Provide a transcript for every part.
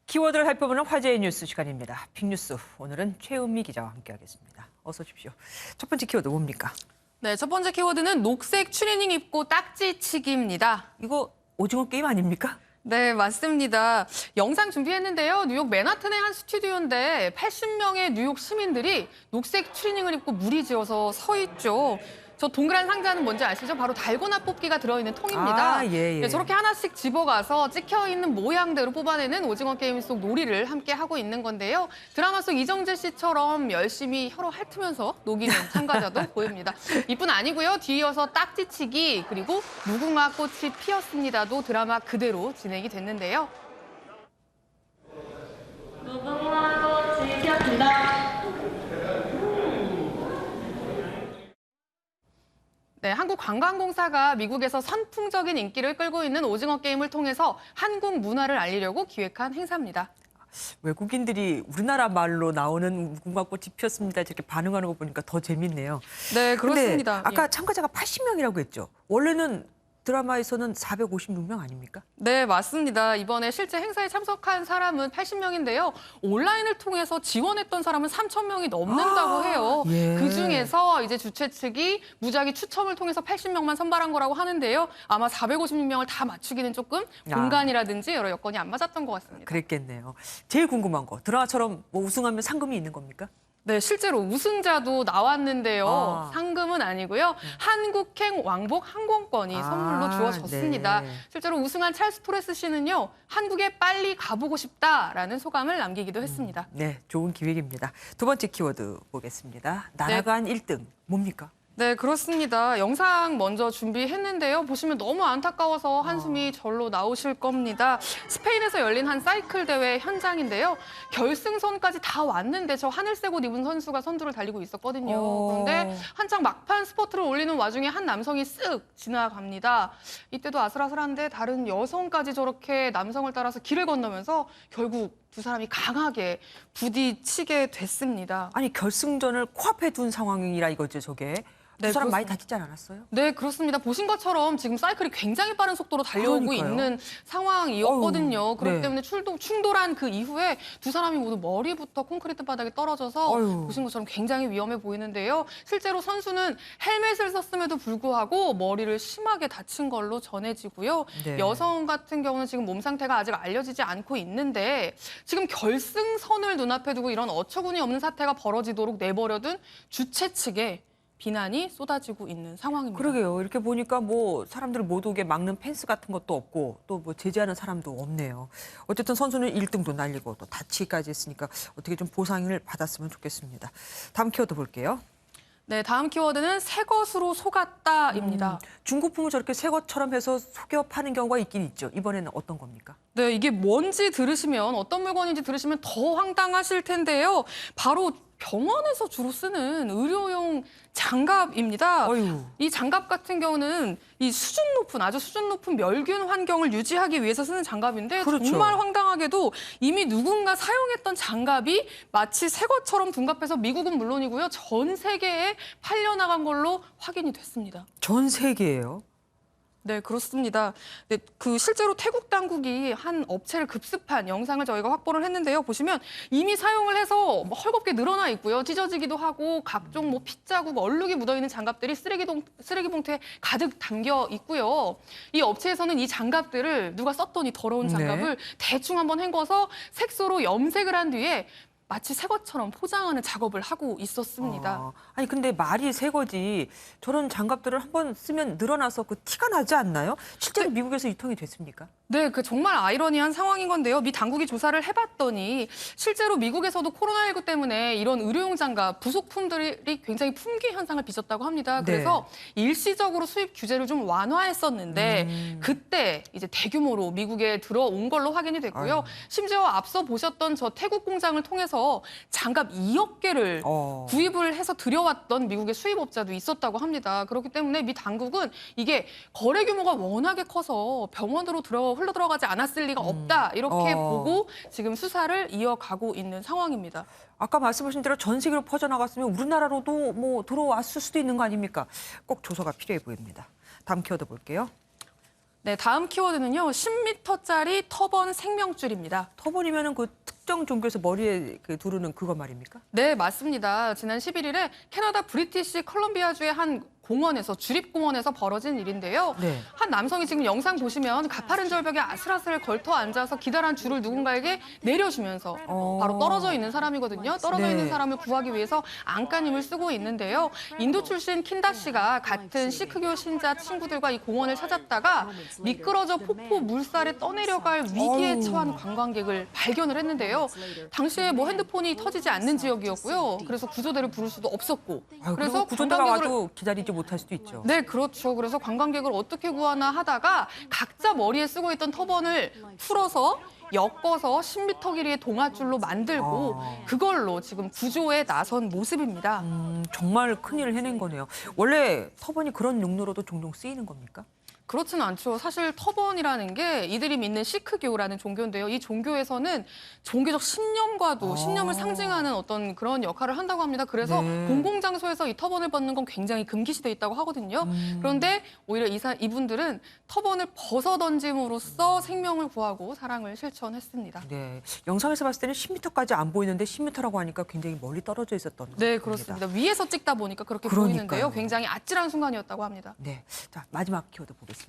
키워드를 살펴보는 화제의 뉴스 시간입니다. 빅뉴스, 오늘은 최은미 기자와 함께하겠습니다. 어서 오십시오. 첫 번째 키워드 뭡니까? 네, 첫 번째 키워드는 녹색 추리닝 입고 딱지치기입니다. 이거 오징어 게임 아닙니까? 네, 맞습니다. 영상 준비했는데요. 뉴욕 맨하튼의 한 스튜디오인데 80명의 뉴욕 시민들이 녹색 추리닝을 입고 무리지어서 서 있죠. 저 동그란 상자는 뭔지 아시죠? 바로 달고나 뽑기가 들어있는 통입니다. 예. 네, 저렇게 하나씩 집어가서 찍혀있는 모양대로 뽑아내는 오징어 게임 속 놀이를 함께 하고 있는 건데요. 드라마 속 이정재 씨처럼 열심히 혀로 핥으면서 녹이는 참가자도 보입니다. 이뿐 아니고요. 뒤이어서 딱지치기 그리고 무궁화 꽃이 피었습니다도 드라마 그대로 진행이 됐는데요. 무궁화 꽃이 피었습니다. 네, 한국관광공사가 미국에서 선풍적인 인기를 끌고 있는 오징어 게임을 통해서 한국 문화를 알리려고 기획한 행사입니다. 외국인들이 우리나라 말로 나오는 무궁화 꽃이 피었습니다. 이렇게 반응하는 거 보니까 더 재밌네요. 네, 그렇습니다. 근데 아까 예. 참가자가 80명이라고 했죠. 원래는 드라마에서는 456명 아닙니까? 네, 맞습니다. 이번에 실제 행사에 참석한 사람은 80명인데요. 온라인을 통해서 지원했던 사람은 3,000명이 넘는다고 해요. 예. 그중에서 이제 주최 측이 무작위 추첨을 통해서 80명만 선발한 거라고 하는데요. 아마 456명을 다 맞추기는 조금 공간이라든지 여러 여건이 안 맞았던 것 같습니다. 그랬겠네요. 제일 궁금한 거, 드라마처럼 뭐 우승하면 상금이 있는 겁니까? 네, 실제로 우승자도 나왔는데요. 아. 상금은 아니고요. 한국행 왕복 항공권이 선물로 주어졌습니다. 네. 실제로 우승한 찰스 토레스 씨는요. 한국에 빨리 가보고 싶다라는 소감을 남기기도 했습니다. 네, 좋은 기획입니다. 두 번째 키워드 보겠습니다. 날아간 1등, 뭡니까? 네, 그렇습니다. 영상 먼저 준비했는데요. 보시면 너무 안타까워서 한숨이 절로 나오실 겁니다. 스페인에서 열린 한 사이클 대회 현장인데요. 결승선까지 다 왔는데 저 하늘색 옷 입은 선수가 선두를 달리고 있었거든요. 그런데 한창 막판 스퍼트를 올리는 와중에 한 남성이 쓱 지나갑니다. 이때도 아슬아슬한데 다른 여성까지 저렇게 남성을 따라서 길을 건너면서 결국 두 사람이 강하게 부딪히게 됐습니다. 아니, 결승전을 코앞에 둔 상황이라 이거죠, 저게. 두 네, 사람 많이 그렇습니다. 다치지 않았어요? 네, 그렇습니다. 보신 것처럼 지금 사이클이 굉장히 빠른 속도로 달려오고 그러니까요. 있는 상황이었거든요. 어휴, 그렇기 네. 때문에 충돌한 그 이후에 두 사람이 모두 머리부터 콘크리트 바닥에 떨어져서 어휴. 보신 것처럼 굉장히 위험해 보이는데요. 실제로 선수는 헬멧을 썼음에도 불구하고 머리를 심하게 다친 걸로 전해지고요. 네. 여성 같은 경우는 지금 몸 상태가 아직 알려지지 않고 있는데 지금 결승선을 눈앞에 두고 이런 어처구니 없는 사태가 벌어지도록 내버려둔 주최 측에 비난이 쏟아지고 있는 상황입니다. 그러게요. 이렇게 보니까 뭐 사람들 못 오게 막는 펜스 같은 것도 없고 또 뭐 제재하는 사람도 없네요. 어쨌든 선수는 1등도 날리고 또 다치기까지 했으니까 어떻게 좀 보상을 받았으면 좋겠습니다. 다음 키워드 볼게요. 네, 다음 키워드는 새 것으로 속았다입니다. 중고품을 저렇게 새 것처럼 해서 속여 파는 경우가 있긴 있죠. 이번에는 어떤 겁니까? 네, 이게 뭔지 들으시면 어떤 물건인지 들으시면 더 황당하실 텐데요. 바로 병원에서 주로 쓰는 의료용 장갑입니다. 어휴. 이 장갑 같은 경우는 이 아주 수준 높은 멸균 환경을 유지하기 위해서 쓰는 장갑인데 그렇죠. 정말 황당하게도 이미 누군가 사용했던 장갑이 마치 새 것처럼 둔갑해서 미국은 물론이고요. 전 세계에 팔려나간 걸로 확인이 됐습니다. 전 세계예요. 네, 그렇습니다. 네, 실제로 태국 당국이 한 업체를 급습한 영상을 저희가 확보를 했는데요. 보시면 이미 사용을 해서 헐겁게 늘어나 있고요. 찢어지기도 하고 각종 핏자국, 얼룩이 묻어있는 장갑들이 쓰레기 봉투에 가득 담겨 있고요. 이 업체에서는 이 장갑들을 누가 썼더니 더러운 장갑을 대충 한번 헹궈서 색소로 염색을 한 뒤에 마치 새 것처럼 포장하는 작업을 하고 있었습니다. 아니 근데 말이 새 거지. 저런 장갑들을 한번 쓰면 늘어나서 그 티가 나지 않나요? 실제로 미국에서 유통이 됐습니까? 네, 정말 아이러니한 상황인 건데요. 미 당국이 조사를 해봤더니 실제로 미국에서도 코로나19 때문에 이런 의료용 장갑, 부속품들이 굉장히 품귀 현상을 빚었다고 합니다. 그래서 일시적으로 수입 규제를 좀 완화했었는데 그때 이제 대규모로 미국에 들어온 걸로 확인이 됐고요. 아유. 심지어 앞서 보셨던 저 태국 공장을 통해서 장갑 2억 개를 구입을 해서 들여왔던 미국의 수입업자도 있었다고 합니다. 그렇기 때문에 미 당국은 이게 거래 규모가 워낙에 커서 병원으로 흘러 들어가지 않았을 리가 없다 이렇게 보고 지금 수사를 이어가고 있는 상황입니다. 아까 말씀하신 대로 전 세계로 퍼져나갔으면 우리나라로도 뭐 들어왔을 수도 있는 거 아닙니까? 꼭 조사가 필요해 보입니다. 다음 키워드 볼게요. 네, 다음 키워드는요. 10m짜리 터번 생명줄입니다. 터번이면은 그 특정 종교에서 머리에 그 두르는 그거 말입니까? 네, 맞습니다. 지난 11일에 캐나다 브리티시 컬럼비아주의 한 공원에서 주립공원에서 벌어진 일인데요. 네. 한 남성이 지금 영상 보시면 가파른 절벽에 아슬아슬 걸터 앉아서 기다란 줄을 누군가에게 내려주면서 바로 떨어져 있는 사람이거든요. 떨어져 네. 있는 사람을 구하기 위해서 안간힘을 쓰고 있는데요. 인도 출신 킨다 씨가 같은 시크교 신자 친구들과 이 공원을 찾았다가 미끄러져 폭포 물살에 떠내려갈 위기에 어우. 처한 관광객을 발견을 했는데요. 당시에 뭐 핸드폰이 터지지 않는 지역이었고요. 그래서 구조대를 부를 수도 없었고. 아유, 그래서 그리고 구조대가 관광객을- 와도 기다리지 못할 수도 있죠. 네, 그렇죠. 그래서 관광객을 어떻게 구하나 하다가 각자 머리에 쓰고 있던 터번을 풀어서 엮어서 10m 길이의 동아줄로 만들고 그걸로 지금 구조에 나선 모습입니다. 정말 큰일을 해낸 거네요. 원래 터번이 그런 용도로도 종종 쓰이는 겁니까? 그렇지는 않죠. 사실 터번이라는 게 이들이 믿는 시크교라는 종교인데요. 이 종교에서는 종교적 신념과도 신념을 상징하는 어떤 그런 역할을 한다고 합니다. 그래서 네. 공공장소에서 이 터번을 벗는 건 굉장히 금기시돼 있다고 하거든요. 그런데 오히려 이분들은 터번을 벗어 던짐으로써 생명을 구하고 사랑을 실천했습니다. 네. 영상에서 봤을 때는 10m까지 안 보이는데 10m라고 하니까 굉장히 멀리 떨어져 있었던 네, 겁니다. 그렇습니다. 위에서 찍다 보니까 그렇게 그러니까요. 보이는데요. 굉장히 아찔한 순간이었다고 합니다. 네. 자, 마지막 키워드 보겠습니다.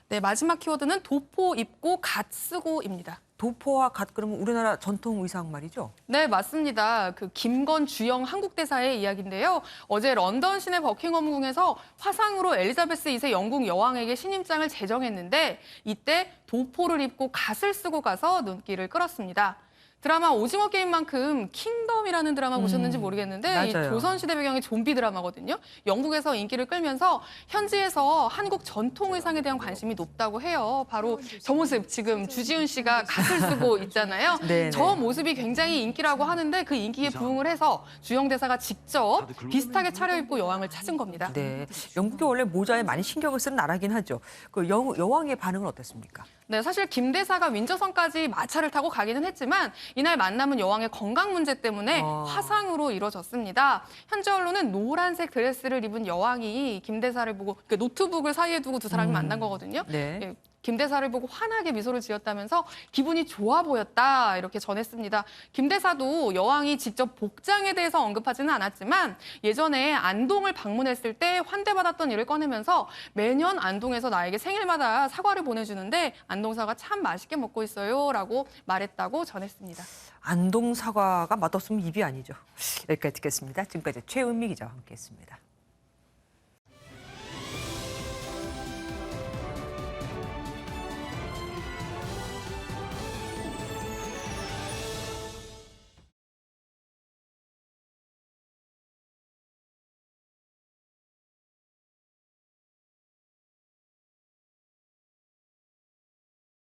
네, 마지막 키워드는 도포 입고 갓 쓰고입니다. 도포와 갓 그러면 우리나라 전통 의상 말이죠? 네, 맞습니다. 그 김건 주영 한국 대사의 이야기인데요. 어제 런던 시내 버킹엄궁에서 화상으로 엘리자베스 2세 영국 여왕에게 신임장을 제정했는데 이때 도포를 입고 갓을 쓰고 가서 눈길을 끌었습니다. 드라마 오징어 게임만큼 킹덤이라는 드라마 보셨는지 모르겠는데 이 맞아요. 조선시대 배경의 좀비 드라마거든요. 영국에서 인기를 끌면서 현지에서 한국 전통 의상에 대한 관심이 높다고 해요. 바로 저 모습 지금 주지훈 씨가 갓을 쓰고 있잖아요. 네네. 저 모습이 굉장히 인기라고 하는데 그 인기에 부응을 해서 주영 대사가 직접 비슷하게 차려입고 여왕을 찾은 겁니다. 네. 영국이 원래 모자에 많이 신경을 쓰는 나라긴 하죠. 그 여왕의 반응은 어땠습니까? 네, 사실 김 대사가 윈저선까지 마차를 타고 가기는 했지만 이날 만남은 여왕의 건강 문제 때문에 화상으로 이뤄졌습니다. 현지 언론은 노란색 드레스를 입은 여왕이 김 대사를 보고 노트북을 사이에 두고 두 사람이 만난 거거든요. 네. 예, 김 대사를 보고 환하게 미소를 지었다면서 기분이 좋아 보였다 이렇게 전했습니다. 김 대사도 여왕이 직접 복장에 대해서 언급하지는 않았지만 예전에 안동을 방문했을 때 환대받았던 일을 꺼내면서 매년 안동에서 나에게 생일마다 사과를 보내주는데 안동 사과 참 맛있게 먹고 있어요라고 말했다고 전했습니다. 안동 사과가 맛없으면 입이 아니죠. 여기까지 듣겠습니다. 지금까지 최은미 기자와 함께했습니다.